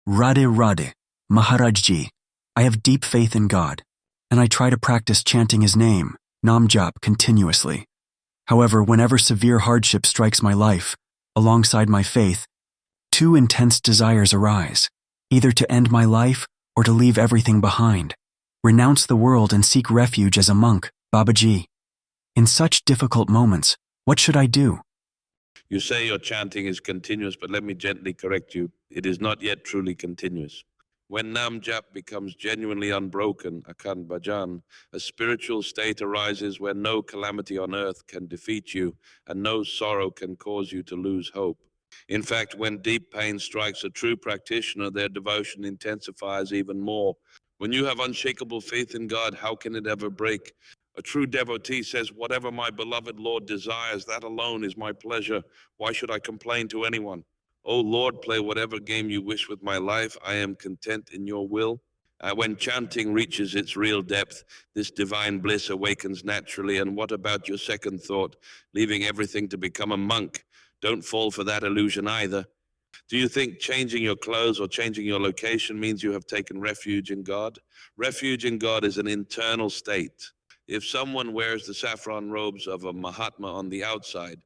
Radhe Radhe, Maharajji, I have deep faith in God, and I try to practice chanting His name, Nam Jap, continuously. However, whenever severe hardship strikes my life, alongside my faith, two intense desires arise, either to end my life or to leave everything behind, renounce the world and seek refuge as a monk, Babaji. In such difficult moments, what should I do? You say your chanting is continuous, but let me gently correct you. It is not yet truly continuous. When Nam Jap becomes genuinely unbroken, Akhand Bhajan, a spiritual state arises where no calamity on earth can defeat you and no sorrow can cause you to lose hope. In fact, when deep pain strikes a true practitioner, their devotion intensifies even more. When you have unshakable faith in God, how can it ever break? A true devotee says, whatever my beloved Lord desires, that alone is my pleasure. Why should I complain to anyone? O Lord, play whatever game you wish with my life. I am content in your will. When chanting reaches its real depth, this divine bliss awakens naturally. And what about your second thought, leaving everything to become a monk? Don't fall for that illusion either. Do you think changing your clothes or changing your location means you have taken refuge in God? Refuge in God is an internal state. If someone wears the saffron robes of a Mahatma on the outside,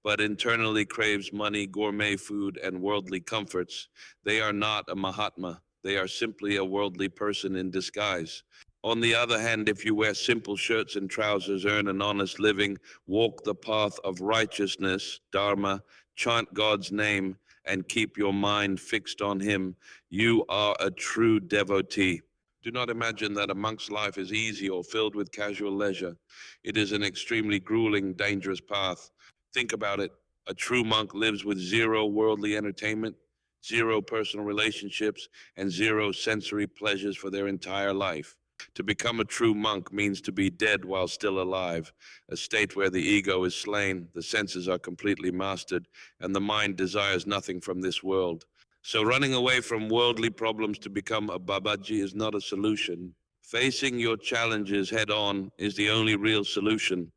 but internally craves money, gourmet food, and worldly comforts, they are not a Mahatma. They are simply a worldly person in disguise. On the other hand, if you wear simple shirts and trousers, earn an honest living, walk the path of righteousness, Dharma, chant God's name, and keep your mind fixed on Him, you are a true devotee. Do not imagine that a monk's life is easy or filled with casual leisure. It is an extremely grueling, dangerous path. Think about it. A true monk lives with zero worldly entertainment, zero personal relationships, and zero sensory pleasures for their entire life. To become a true monk means to be dead while still alive, a state where the ego is slain, the senses are completely mastered, and the mind desires nothing from this world. So running away from worldly problems to become a Babaji is not a solution. Facing your challenges head on is the only real solution.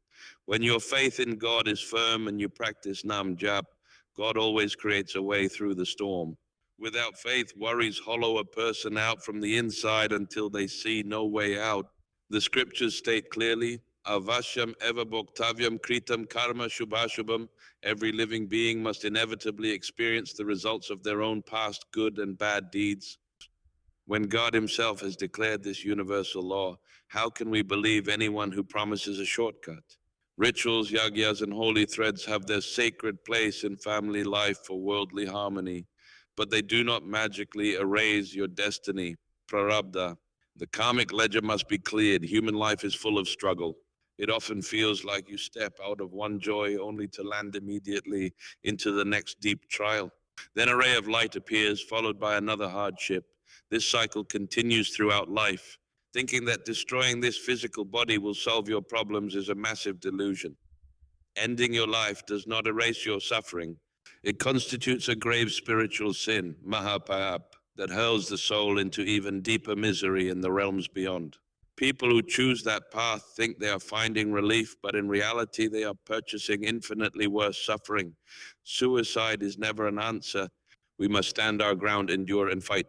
When your faith in God is firm and you practice Nam Jap, God always creates a way through the storm. Without faith, worries hollow a person out from the inside until they see no way out. The scriptures state clearly, Avashyam eva bhoktavyam kritam karma shubhashubham. Every living being must inevitably experience the results of their own past good and bad deeds. When God Himself has declared this universal law, how can we believe anyone who promises a shortcut? Rituals, yagyas, and holy threads have their sacred place in family life for worldly harmony, but they do not magically erase your destiny, Prarabdha. The karmic ledger must be cleared. Human life is full of struggle. It often feels like you step out of one joy only to land immediately into the next deep trial. Then a ray of light appears, followed by another hardship. This cycle continues throughout life. Thinking that destroying this physical body will solve your problems is a massive delusion. Ending your life does not erase your suffering. It constitutes a grave spiritual sin, Mahapayap, that hurls the soul into even deeper misery in the realms beyond. People who choose that path think they are finding relief, but in reality they are purchasing infinitely worse suffering. Suicide is never an answer. We must stand our ground, endure, and fight.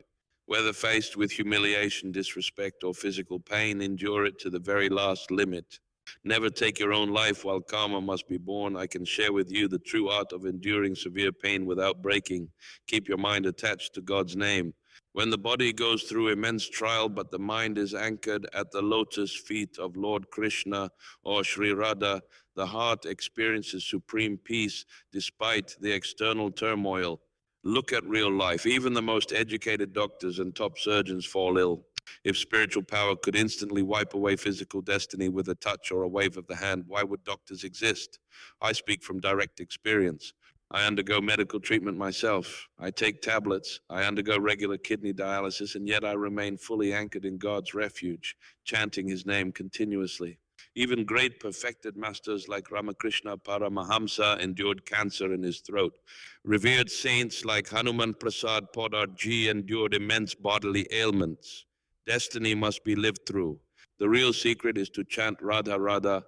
Whether faced with humiliation, disrespect, or physical pain, endure it to the very last limit. Never take your own life while karma must be borne. I can share with you the true art of enduring severe pain without breaking. Keep your mind attached to God's name. When the body goes through immense trial, but the mind is anchored at the lotus feet of Lord Krishna or Sri Radha, the heart experiences supreme peace despite the external turmoil. Look at real life. Even the most educated doctors and top surgeons fall ill. If spiritual power could instantly wipe away physical destiny with a touch or a wave of the hand, why would doctors exist? I speak from direct experience. I undergo medical treatment myself. I take tablets. I undergo regular kidney dialysis, and yet I remain fully anchored in God's refuge, chanting His name continuously. Even great perfected masters like Ramakrishna Paramahamsa endured cancer in his throat. Revered saints like Hanuman Prasad Podarji endured immense bodily ailments. Destiny must be lived through. The real secret is to chant Radha Radha,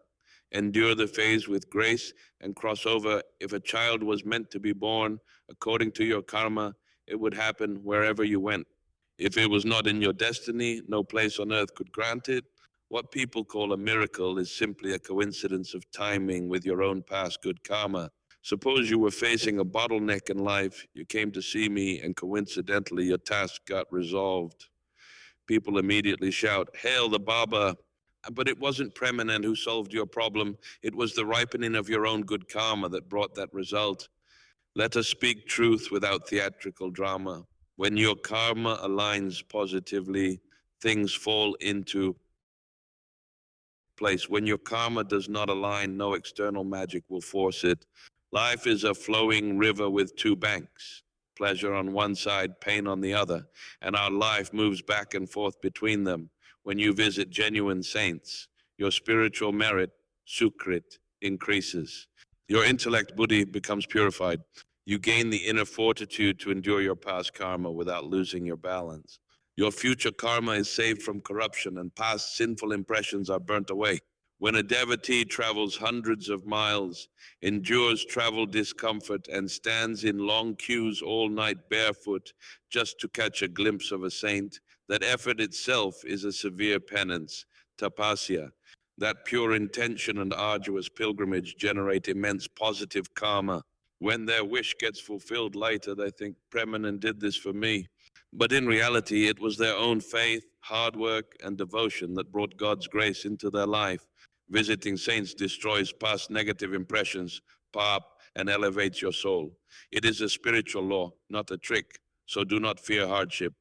endure the phase with grace, and cross over. If a child was meant to be born according to your karma, it would happen wherever you went. If it was not in your destiny, no place on earth could grant it. What people call a miracle is simply a coincidence of timing with your own past good karma. Suppose you were facing a bottleneck in life, you came to see me, and coincidentally your task got resolved. People immediately shout, "Hail the Baba!" But it wasn't Premanand who solved your problem. It was the ripening of your own good karma that brought that result. Let us speak truth without theatrical drama. When your karma aligns positively, things fall into place. When your karma does not align, no external magic will force it. Life is a flowing river with two banks, pleasure on one side, pain on the other, and our life moves back and forth between them. When you visit genuine saints, your spiritual merit, sukrit, increases. Your intellect, buddhi, becomes purified. You gain the inner fortitude to endure your past karma without losing your balance. Your future karma is saved from corruption, and past sinful impressions are burnt away. When a devotee travels hundreds of miles, endures travel discomfort, and stands in long queues all night barefoot just to catch a glimpse of a saint, that effort itself is a severe penance, tapasya. That pure intention and arduous pilgrimage generate immense positive karma. When their wish gets fulfilled later, they think, Premanand did this for me. But in reality, it was their own faith, hard work, and devotion that brought God's grace into their life. Visiting saints destroys past negative impressions, pap, and elevates your soul. It is a spiritual law, not a trick, so do not fear hardship.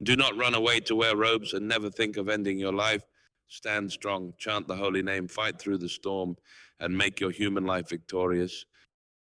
Do not run away to wear robes and never think of ending your life. Stand strong, chant the holy name, fight through the storm, and make your human life victorious.